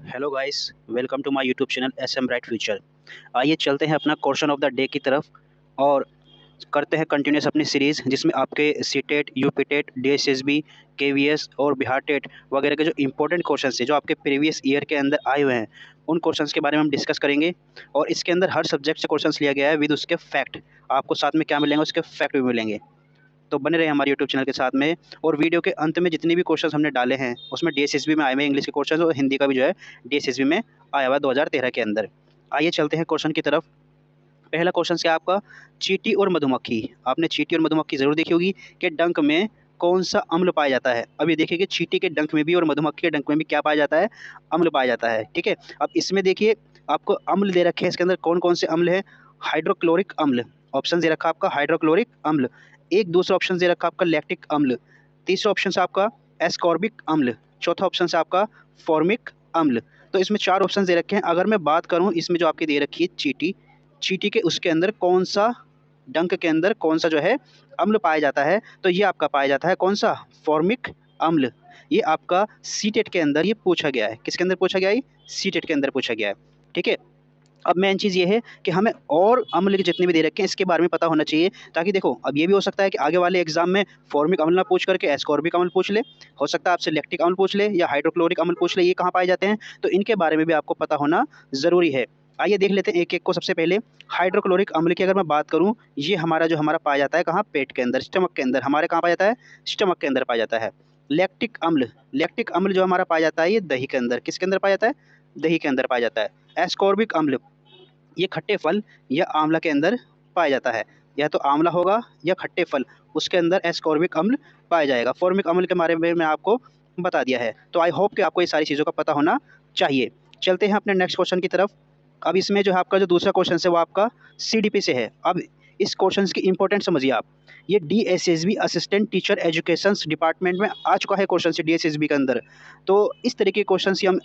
Hello guys, welcome to my YouTube channel SM bright future. आइए चलते हैं अपना क्वेश्चन ऑफ द डे की तरफ और करते हैं कंटिन्यूस अपनी सीरीज़, जिसमें आपके सीटेट, यूपीटेट, डीएसएसबी, केवीएस और बिहार टेट वगैरह के जो इंपॉर्टेंट क्वेश्चंस हैं जो आपके प्रीवियस ईयर के अंदर आए हुए हैं, उन क्वेश्चंस के बारे में हम डिस्कस करेंगे। और इसके अंदर हर सब्जेक्ट से क्वेश्चंस लिया गया है विद उसके फैक्ट। आपको साथ में क्या मिलेंगे, उसके फैक्ट भी मिलेंगे। तो बने रहे हमारे यूट्यूब चैनल के साथ में। और वीडियो के अंत में जितने भी क्वेश्चंस हमने डाले हैं उसमें डीएसएसबी में आए हुए इंग्लिश के क्वेश्चंस और हिंदी का भी जो है डीएसएसबी में आया हुआ है 2013 के अंदर। आइए चलते हैं क्वेश्चन की तरफ। पहला क्वेश्चन क्या है आपका, चींटी और मधुमक्खी। आपने चींटी और मधुमक्खी जरूर देखी होगी कि डंक में कौन सा अम्ल पाया जाता है। अब ये देखिए कि चींटी के डंक में भी और मधुमक्खी के डंक में भी क्या पाया जाता है, अम्ल पाया जाता है। ठीक है, अब इसमें देखिए आपको अम्ल दे रखे हैं, इसके अंदर कौन कौन से अम्ल है। हाइड्रोक्लोरिक अम्ल ऑप्शन दे रखा आपका, हाइड्रोक्लोरिक अम्ल। एक दूसरा ऑप्शन दे रखा आपका लैक्टिक अम्ल। तीसरा ऑप्शन से आपका एस्कॉर्बिक अम्ल। चौथा ऑप्शन से आपका फॉर्मिक अम्ल। तो इसमें चार ऑप्शन दे रखे हैं। अगर मैं बात करूं इसमें जो आपकी दे रखी है चींटी, चींटी के उसके अंदर कौन सा, डंक के अंदर कौन सा जो है अम्ल पाया जाता है, तो ये आपका पाया जाता है कौन सा, फॉर्मिक अम्ल। ये आपका सीटेट के अंदर ये पूछा गया है। किसके अंदर पूछा गया है, सीटेट के अंदर पूछा गया है। ठीक है, अब मेन चीज़ ये है कि हमें और अम्ल के जितने भी दे रखे हैं इसके बारे में पता होना चाहिए, ताकि देखो अब ये भी हो सकता है कि आगे वाले एग्जाम में फॉर्मिक अम्ल ना पूछ करके एस्कॉर्बिक अम्ल पूछ ले, हो सकता है आपसे लैक्टिक अम्ल पूछ ले या हाइड्रोक्लोरिक अम्ल पूछ ले, ये कहाँ पाए जाते हैं, तो इनके बारे में भी आपको पता होना ज़रूरी है। आइए देख लेते हैं एक एक को। सबसे पहले हाइड्रोक्लोरिक अम्ल की अगर मैं बात करूँ, ये हमारा पाया जाता है कहाँ, पेट के अंदर, स्टमक के अंदर। हमारे कहाँ पाया जाता है, स्टमक के अंदर पाया जाता है। लैक्टिक अम्ल, लैक्टिक अम्ल जो हमारा पाया जाता है ये दही के अंदर। किसके अंदर पाया जाता है, दही के अंदर पाया जाता है। एस्कॉर्बिक अम्ल, ये खट्टे फल या आंवला के अंदर पाया जाता है। या तो आंवला होगा या खट्टे फल, उसके अंदर एस्कॉर्बिक अम्ल पाया जाएगा। फॉर्मिक अम्ल के बारे में मैं आपको बता दिया है। तो आई होप कि आपको ये सारी चीज़ों का पता होना चाहिए। चलते हैं अपने नेक्स्ट क्वेश्चन की तरफ। अब इसमें जो है आपका जो दूसरा क्वेश्चन है वो आपका सीडीपी से है। अब इस क्वेश्चन की इंपॉर्टेंट समझिए आप। ये DSSB assistant teacher education department में आ चुका है क्वेश्चन से डीएसएसबी के अंदर। तो इस तरीके के क्वेश्चन ही हम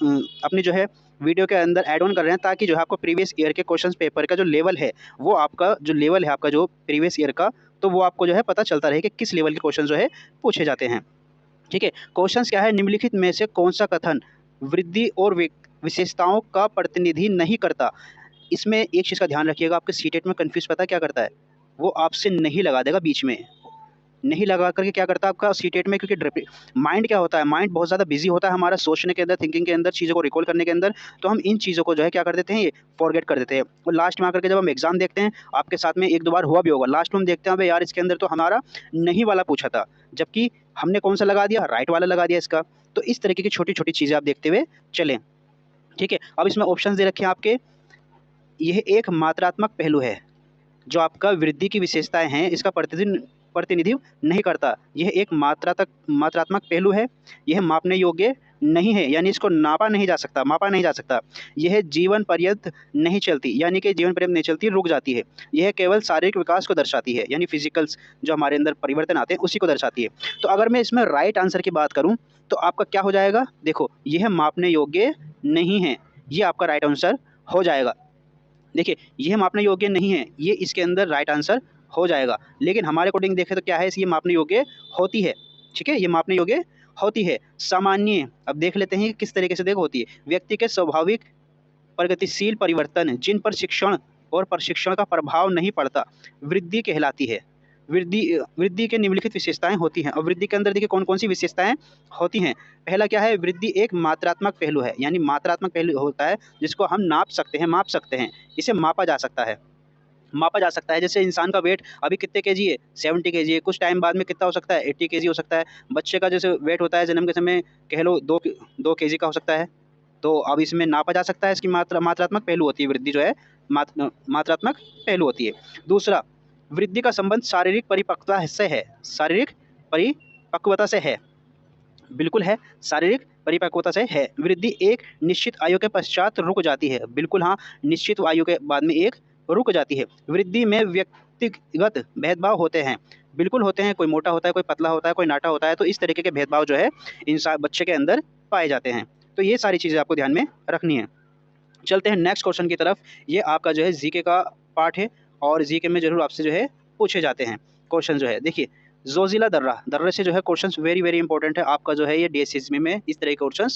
अपनी जो है वीडियो के अंदर ऐड ऑन कर रहे हैं, ताकि जो है आपको प्रीवियस ईयर के क्वेश्चन पेपर का जो लेवल है, वो आपका जो लेवल है आपका जो प्रीवियस ईयर का, तो वो आपको जो है पता चलता रहे कि किस लेवल के क्वेश्चन जो है पूछे जाते हैं। ठीक है, क्वेश्चंस क्या है, निम्नलिखित में से कौन सा कथन वृद्धि और विशेषताओं का प्रतिनिधि नहीं करता। इसमें एक चीज़ का ध्यान रखिएगा, आपके सीटेट में कंफ्यूज पता क्या करता है, वो आपसे नहीं लगा देगा बीच में, नहीं लगा करके क्या करता है आपका सीटेट में, क्योंकि माइंड क्या होता है, माइंड बहुत ज़्यादा बिजी होता है हमारा सोचने के अंदर, थिंकिंग के अंदर, चीज़ों को रिकॉल करने के अंदर। तो हम इन चीज़ों को जो है क्या कर देते हैं, ये फॉरगेट कर देते हैं। और लास्ट में आकर के जब हम एग्जाम देखते हैं, आपके साथ में एक दो बार हुआ भी होगा, लास्ट में हम देखते हैं भाई यार इसके अंदर तो हमारा नहीं वाला पूछा था, जबकि हमने कौन सा लगा दिया, राइट वाला लगा दिया इसका। तो इस तरीके की छोटी छोटी चीज़ें आप देखते हुए चलें। ठीक है, अब इसमें ऑप्शन दे रखे हैं आपके। यह एक मात्रात्मक पहलू है जो आपका वृद्धि की विशेषताएं हैं इसका प्रतिनिधित्व नहीं करता। यह एक मात्रात्मक पहलू है, यह मापने योग्य नहीं है, यानी इसको नापा नहीं जा सकता, मापा नहीं जा सकता। यह जीवन पर्यंत नहीं चलती, यानी कि जीवन पर्यंत नहीं चलती, रुक जाती है। यह केवल शारीरिक विकास को दर्शाती है, यानी फिजिकल्स जो हमारे अंदर परिवर्तन आते हैं उसी को दर्शाती है। तो अगर मैं इसमें राइट आंसर की बात करूँ तो आपका क्या हो जाएगा, देखो यह मापने योग्य नहीं है, ये आपका राइट आंसर हो जाएगा। देखिए यह मापने योग्य नहीं है, ये इसके अंदर राइट आंसर हो जाएगा। लेकिन हमारे अकॉर्डिंग देखें तो क्या है, ये मापने योग्य होती है। ठीक है, ये मापने योग्य होती है। सामान्य, अब देख लेते हैं किस तरीके से देखो होती है। व्यक्ति के स्वाभाविक प्रगतिशील परिवर्तन जिन पर शिक्षण और प्रशिक्षण का प्रभाव नहीं पड़ता, वृद्धि कहलाती है। वृद्धि वृद्धि के निम्नलिखित विशेषताएं होती हैं। और वृद्धि के अंदर देखिए कौन कौन सी विशेषताएं होती हैं। पहला क्या है, वृद्धि एक मात्रात्मक पहलू है, यानी मात्रात्मक पहलू होता है जिसको हम नाप सकते हैं, माप सकते हैं, इसे मापा जा सकता है, मापा जा सकता है। जैसे इंसान का वेट अभी कितने केजी है, 70 केजी है, कुछ टाइम बाद में कितना हो सकता है, 80 केजी हो सकता है। बच्चे का जैसे वेट होता है जन्म के समय, कह लो 2 केजी का हो सकता है। तो अब इसमें नापा जा सकता है, इसकी मात्रात्मक पहलू होती है वृद्धि जो है, मात्रात्मक पहलू होती है। दूसरा, वृद्धि का संबंध शारीरिक परिपक्वता से है, शारीरिक परिपक्वता से है, बिल्कुल है, शारीरिक परिपक्वता से है। वृद्धि एक निश्चित आयु के पश्चात रुक जाती है, बिल्कुल हाँ, निश्चित आयु के बाद में एक रुक जाती है। वृद्धि में व्यक्तिगत भेदभाव होते हैं, बिल्कुल होते हैं, कोई मोटा होता है, कोई पतला होता है, कोई नाटा होता है। तो इस तरीके के भेदभाव जो है इंसान बच्चे के अंदर पाए जाते हैं। तो ये सारी चीज़ें आपको ध्यान में रखनी है। चलते हैं नेक्स्ट क्वेश्चन की तरफ। ये आपका जो है जीके का पार्ट है, और जीके में जरूर आपसे जो है पूछे जाते हैं क्वेश्चन जो है। देखिए जोजिला दर्रा, दर्रे से जो है क्वेश्चन वेरी वेरी इंपॉर्टेंट है आपका जो है, ये डीएसएसबी में इस तरह के क्वेश्चन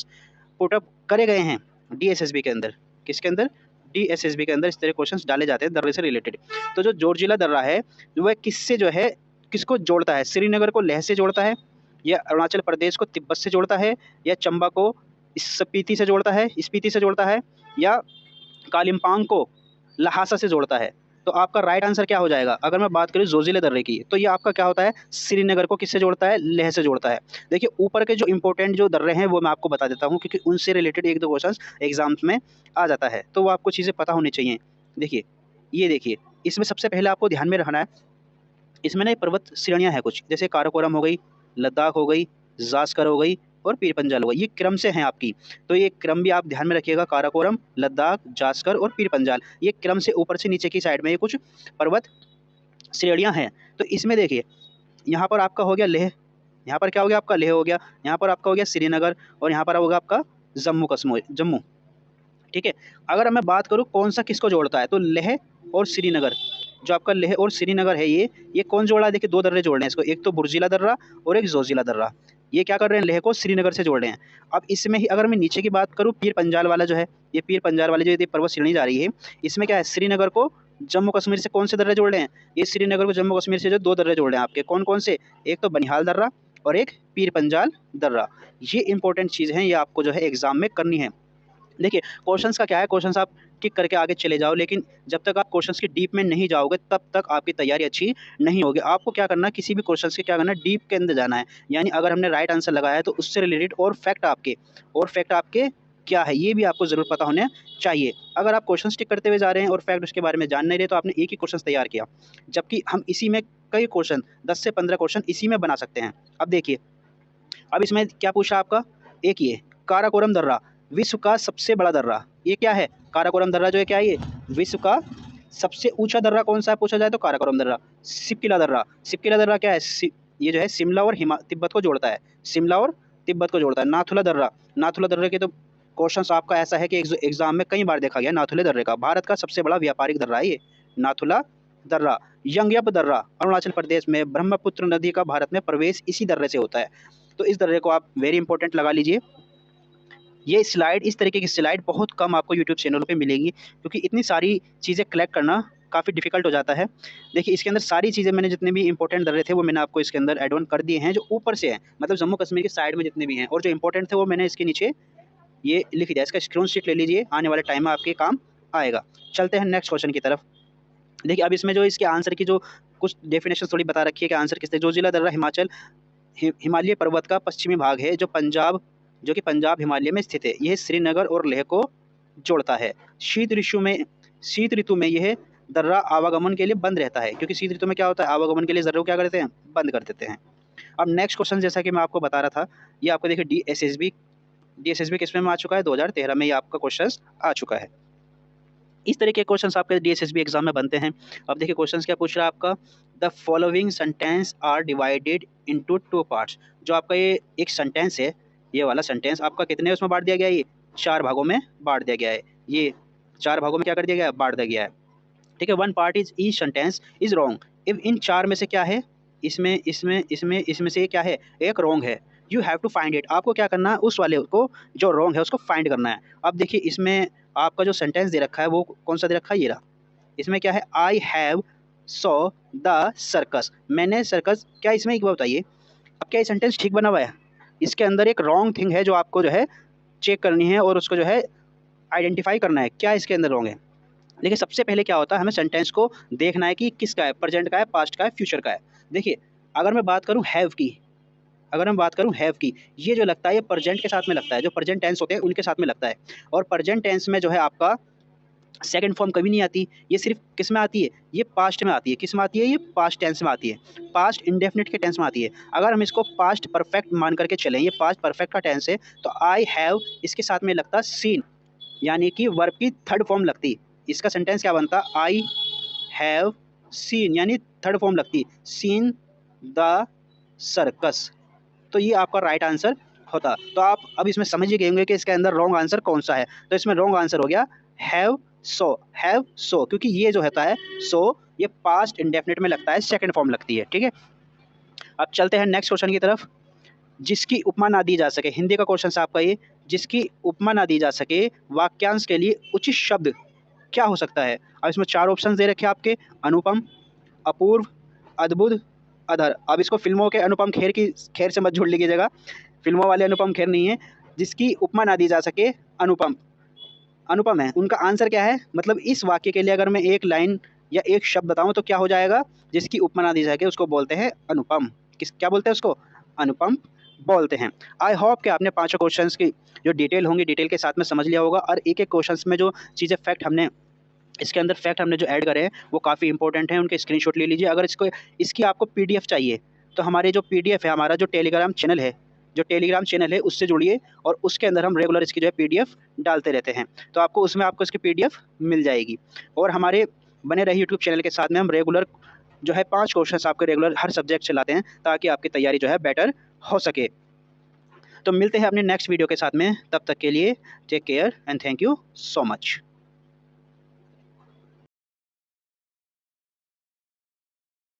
पुटअप करे गए हैं। DSSB के अंदर, किसके अंदर, DSSB के अंदर इस तरह क्वेश्चंस डाले जाते हैं दर्रे से रिलेटेड। तो जो जोजिला दर्रा है वह किससे जो है किसको जोड़ता है, श्रीनगर को लेह से जोड़ता है, या अरुणाचल प्रदेश को तिब्बत से जोड़ता है, या चंबा को स्पीति से जोड़ता है, स्पीति से जोड़ता है, या कालिम्पोंग को लहासा से जोड़ता है। तो आपका राइट आंसर क्या हो जाएगा? अगर मैं बात करूँ जोजिला दर्रे की, तो ये आपका क्या होता है, श्रीनगर को किससे जोड़ता है, लेह से जोड़ता है। देखिए ऊपर के जो इंपॉर्टेंट जो दर्रे हैं वो मैं आपको बता देता हूँ, क्योंकि उनसे रिलेटेड एक दो क्वेश्चंस एग्जाम्स में आ जाता है, तो वो आपको चीज़ें पता होनी चाहिए। देखिए ये देखिए, इसमें सबसे पहले आपको ध्यान में रखना है, इसमें ना पर्वत श्रेणियाँ हैं कुछ, जैसे काराकोरम हो गई, लद्दाख हो गई, जास्कर हो गई और पीर पंजाल हो गई, ये क्रम से हैं आपकी। तो ये क्रम भी आप ध्यान में रखिएगा, काराकोरम, लद्दाख, जास्कर और पीर पंजाल, ये क्रम से ऊपर से नीचे की साइड में ये कुछ पर्वत श्रेणियाँ हैं। तो इसमें देखिए यहाँ पर आपका हो गया लेह, यहाँ पर क्या हो गया आपका लेह हो गया, यहाँ पर आपका हो गया श्रीनगर, और यहाँ पर होगा आपका जम्मू कश्मीर, जम्मू। ठीक है, अगर मैं बात करूँ कौन सा किसको जोड़ता है, तो लेह और श्रीनगर, जो आपका लेह और श्रीनगर है ये कौन जोड़ा है? देखिए दो दर्रे जोड़ रहे हैं इसको, एक तो बुर्जिला दर्रा और एक जोजिला दर्रा। ये क्या कर रहे हैं, लेह को श्रीनगर से जोड़ रहे हैं। अब इसमें ही अगर मैं नीचे की बात करूँ, पीर पंजाल वाला जो है, ये पीर पंजाल वाली जो ये पर्वत श्रेणी जा रही है, इसमें क्या है, श्रीनगर को जम्मू कश्मीर से कौन से दर्रे जोड़ रहे हैं, ये श्रीनगर को जम्मू कश्मीर से जो दो दर्रे जोड़ रहे हैं आपके, कौन कौन से, एक तो बनिहाल दर्रा और एक पीर पंजाल दर्रा। ये इंपॉर्टेंट चीज़ है, ये आपको जो है एग्जाम में करनी है। देखिए क्वेश्चंस का क्या है, क्वेश्चंस आप टिक करके आगे चले जाओ, लेकिन जब तक आप क्वेश्चंस की डीप में नहीं जाओगे तब तक आपकी तैयारी अच्छी नहीं होगी। आपको क्या करना है, किसी भी क्वेश्चंस के क्या करना है, डीप के अंदर जाना है। यानी अगर हमने राइट आंसर लगाया है तो उससे रिलेटेड और फैक्ट आपके क्या है, ये भी आपको ज़रूर पता होने चाहिए। अगर आप क्वेश्चन टिक करते हुए जा रहे हैं और फैक्ट उसके बारे में जान नहीं रहे, तो आपने एक ही क्वेश्चन तैयार किया, जबकि हम इसी में कई क्वेश्चन 10 से 15 क्वेश्चन इसी में बना सकते हैं। अब देखिए, अब इसमें क्या पूछा आपका, एक ये काराकोरम दर्रा, विश्व का सबसे बड़ा दर्रा, ये क्या है, काराकोरम दर्रा जो है क्या है, ये विश्व का सबसे ऊंचा दर्रा कौन सा है पूछा जाए तो काराकोरम दर्रा। सिपकिला दर्रा, सिपकिला दर्रा क्या है, ये जो है शिमला और तिब्बत को जोड़ता है, शिमला और तिब्बत को जोड़ता है। नाथुला दर्रा, नाथुला दर्रे के तो क्वेश्चन आपका ऐसा है कि एग्जाम में कई बार देखा गया, नाथुला दर्रे का भारत का सबसे बड़ा व्यापारिक दर्रा है ये नाथुला दर्रा। यंगयप दर्रा, अरुणाचल प्रदेश में ब्रह्मपुत्र नदी का भारत में प्रवेश इसी दर्रे से होता है। तो इस दर्रे को आप वेरी इंपॉर्टेंट लगा लीजिए। ये स्लाइड, इस तरीके की स्लाइड बहुत कम आपको यूट्यूब चैनलों पे मिलेंगी, क्योंकि इतनी सारी चीज़ें कलेक्ट करना काफ़ी डिफिकल्ट हो जाता है। देखिए इसके अंदर सारी चीज़ें मैंने जितने भी इंपॉर्टेंट दर्रे थे वो मैंने आपको इसके अंदर एड ऑन कर दिए हैं, जो ऊपर से हैं, मतलब जम्मू कश्मीर के साइड में जितने भी हैं, और जो इंपॉर्टेंट थे वो मैंने इसके नीचे ये लिख दिया। इसका स्क्रीनशॉट ले लीजिए, आने वाले टाइम में आपके काम आएगा। चलते हैं नेक्स्ट क्वेश्चन की तरफ। देखिए अब इसमें जो इसके आंसर की जो कुछ डेफिनेशन थोड़ी बता रखी है कि आंसर किस तरह। जोजिला दर्रा हिमाचल हिमालय पर्वत का पश्चिमी भाग है, जो कि पंजाब हिमालय में स्थित है। यह श्रीनगर और लेह को जोड़ता है। शीत ऋतु में यह दर्रा आवागमन के लिए बंद रहता है, क्योंकि शीत ऋतु में क्या होता है, आवागमन के लिए दर्रों क्या करते हैं, बंद कर देते हैं। अब नेक्स्ट क्वेश्चन, जैसा कि मैं आपको बता रहा था, ये आपको देखिए DSSB किसमें में आ चुका है, 2013 में ये आपका क्वेश्चन आ चुका है। इस तरह के क्वेश्चंस आपके DSSB एग्जाम में बनते हैं। अब देखिए क्वेश्चंस क्या पूछ रहा है आपका, the following sentence are divided into 2 parts. जो आपका ये एक सेंटेंस है, ये वाला सेंटेंस आपका कितने उसमें बांट दिया गया है, ये 4 भागों में बांट दिया गया है। ये 4 भागों में क्या कर दिया गया है, बांट दिया गया है। ठीक है, 1 part is each sentence is wrong. If in 4 में से क्या है, इसमें से क्या है, एक रॉन्ग है। You have to find it, आपको क्या करना है, उस वाले को जो रॉन्ग है उसको फाइंड करना है। अब देखिए इसमें आपका जो सेंटेंस दे रखा है वो कौन सा दे रखा है, ये रहा। इसमें क्या है, I have saw the circus, मैंने सर्कस, क्या इसमें एक बात बताइए, अब क्या ये सेंटेंस ठीक बना हुआ है, इसके अंदर एक रॉन्ग थिंग है जो आपको जो है चेक करनी है और उसको जो है आइडेंटिफाई करना है, क्या इसके अंदर रॉन्ग है। देखिए सबसे पहले क्या होता है, हमें सेंटेंस को देखना है कि किसका है, प्रेजेंट का है, पास्ट का है, फ्यूचर का है। देखिए अगर मैं बात करूँ हैव की, ये जो लगता है ये प्रेजेंट के साथ में लगता है, जो प्रेजेंट टेंस होते हैं उनके साथ में लगता है। और प्रेजेंट टेंस में जो है आपका सेकंड फॉर्म कभी नहीं आती, ये सिर्फ किस में आती है, ये पास्ट में आती है। किस में आती है, ये पास्ट टेंस में आती है, पास्ट इंडेफिनिट के टेंस में आती है। अगर हम इसको पास्ट परफेक्ट मान करके चलें, ये पास्ट परफेक्ट का टेंस है, तो आई हैव इसके साथ में लगता सीन, यानी कि वर्ब की थर्ड फॉर्म लगती। इसका सेंटेंस क्या बनता, आई हैव सीन, यानी थर्ड फॉर्म लगती, सीन द सर्कस। तो ये आपका राइट आंसर होता। तो आप अब इसमें समझ ही गए होंगे कि इसके अंदर रॉन्ग आंसर कौन सा है। तो इसमें रॉन्ग आंसर हो गया हैव सो, क्योंकि ये जो होता है सो, ये पास्ट इंडेफिनिट में लगता है, सेकंड फॉर्म लगती है। ठीक है, अब चलते हैं नेक्स्ट क्वेश्चन की तरफ। जिसकी उपमा ना दी जा सके, हिंदी का क्वेश्चन है आपका ये, जिसकी उपमा ना दी जा सके वाक्यांश के लिए उचित शब्द क्या हो सकता है। अब इसमें 4 ऑप्शन दे रखे हैं आपके, अनुपम, अपूर्व, अद्भुत, अधर। अब इसको फिल्मों के अनुपम खेर की खेर से मत जोड़ लीजिएगा, फिल्मों वाले अनुपम खेर नहीं है। जिसकी उपमा ना दी जा सके, अनुपम, अनुपम है उनका आंसर। क्या है मतलब इस वाक्य के लिए अगर मैं एक लाइन या एक शब्द बताऊं तो क्या हो जाएगा, जिसकी उपमा ना दी जाए उसको बोलते हैं अनुपम। किस क्या बोलते हैं उसको, अनुपम बोलते हैं। आई होप कि आपने पांचों क्वेश्चंस की जो डिटेल होंगी डिटेल के साथ में समझ लिया होगा, और एक एक क्वेश्चंस में जो चीज़ें फैक्ट हमने इसके अंदर फैक्ट हमने जो ऐड करे हैं वो काफ़ी इंपॉर्टेंट है, उनके स्क्रीनशॉट ले लीजिए। अगर इसकी आपको पीडीएफ चाहिए तो हमारे जो पीडीएफ है, हमारा जो टेलीग्राम चैनल है, उससे जुड़िए, और उसके अंदर हम रेगुलर इसकी जो है पीडीएफ डालते रहते हैं, तो आपको उसमें आपको इसकी पीडीएफ मिल जाएगी। और हमारे बने रहे यूट्यूब चैनल के साथ में हम रेगुलर जो है 5 क्वेश्चंस आपके रेगुलर हर सब्जेक्ट चलाते हैं, ताकि आपकी तैयारी जो है बेटर हो सके। तो मिलते हैं अपने नेक्स्ट वीडियो के साथ में, तब तक के लिए take care and thank you so much.